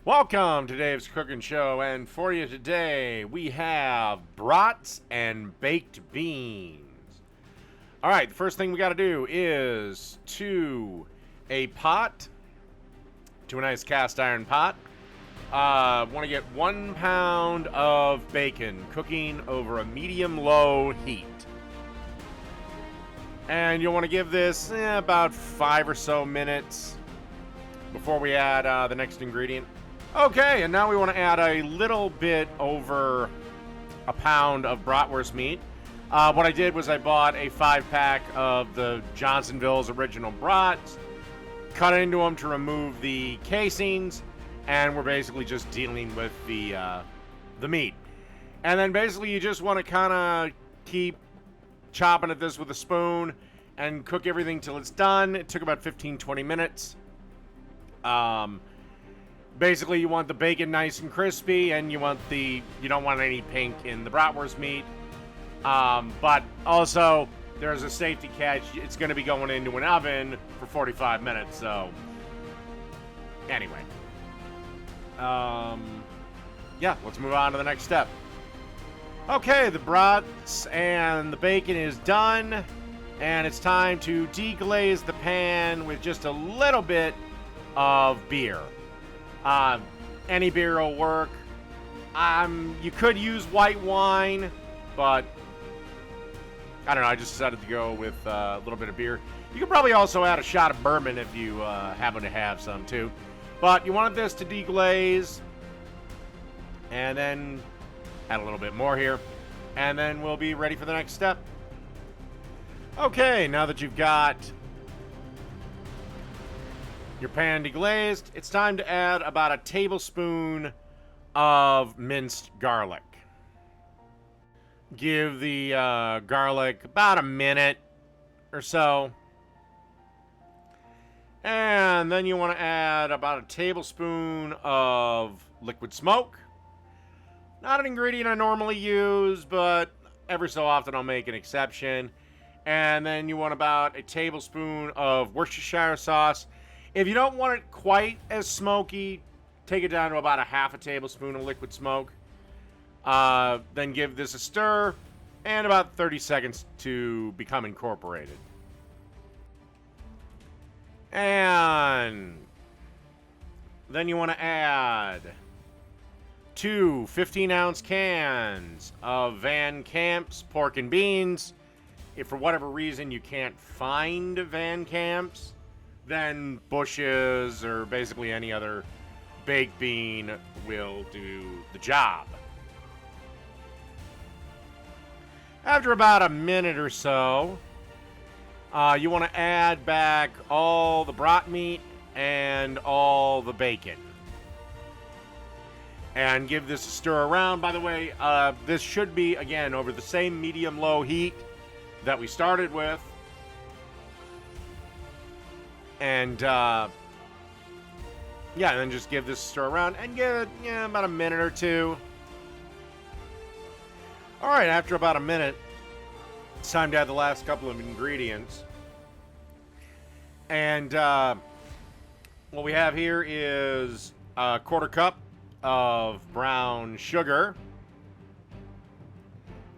Welcome to Dave's Cooking Show, and for you today, we have Brats and Baked Beans. Alright, the first thing we gotta do is to a nice cast iron pot. Want to get 1 pound of bacon cooking over a medium-low heat. And you'll want to give this about 5 or so minutes before we add the next ingredient. Okay, and now we want to add a little bit over a pound of bratwurst meat. What I did was I bought a 5-pack of the Johnsonville's original brats, cut into them to remove the casings, and we're basically just dealing with the meat. And then basically you just want to kind of keep chopping at this with a spoon and cook everything till it's done. It took about 15-20 minutes. Basically, you want the bacon nice and crispy, and you don't want any pink in the bratwurst meat. But also, there's a safety catch. It's going to be going into an oven for 45 minutes, so anyway. Yeah, let's move on to the next step. Okay, the brats and the bacon is done, and it's time to deglaze the pan with just a little bit of beer. Any beer will work. You could use white wine, but I don't know. I just decided to go with a little bit of beer. You could probably also add a shot of bourbon if you happen to have some too. But you want this to deglaze, and then add a little bit more here, and then we'll be ready for the next step. Okay, now that you've got your pan deglazed, it's time to add about a tablespoon of minced garlic. Give the garlic about a minute or so. And then you want to add about a tablespoon of liquid smoke. Not an ingredient I normally use, but every so often I'll make an exception. And then you want about a tablespoon of Worcestershire sauce. If you don't want it quite as smoky, take it down to about a half a tablespoon of liquid smoke. Then give this a stir and about 30 seconds to become incorporated. And then you want to add 2 15-ounce cans of Van Camp's pork and beans. If for whatever reason you can't find Van Camp's, then Bush's or basically any other baked bean will do the job. After about a minute or so, you want to add back all the brat meat and all the bacon. And give this a stir around. By the way, this should be, again, over the same medium-low heat that we started with. And, and then just give this a stir around and give it about a minute or two. All right, after about a minute, it's time to add the last couple of ingredients. And what we have here is a 1/4 cup of brown sugar.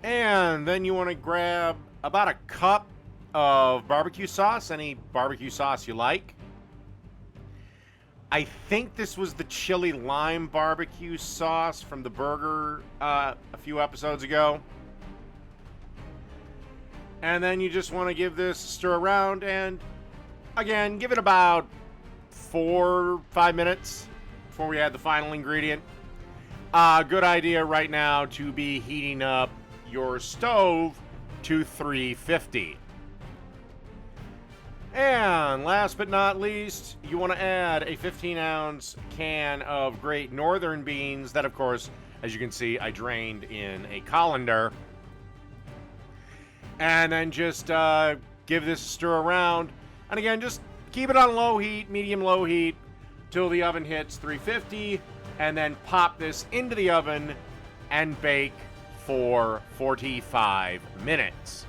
And then you want to grab about a cup of barbecue sauce, any barbecue sauce you like. I think this was the chili lime barbecue sauce from the burger a few episodes ago. And then you just want to give this a stir around and again, give it about 4 or 5 minutes before we add the final ingredient. Good idea right now to be heating up your stove to 350. And last but not least, you want to add a 15-ounce can of Great Northern beans that, of course, as you can see, I drained in a colander. And then just give this a stir around. And again, just keep it on low heat, medium-low heat, till the oven hits 350. And then pop this into the oven and bake for 45 minutes.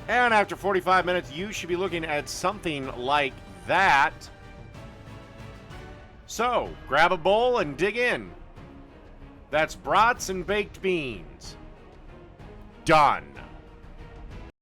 And after 45 minutes, you should be looking at something like that. So, grab a bowl and dig in. That's Brats and Baked Beans. Done.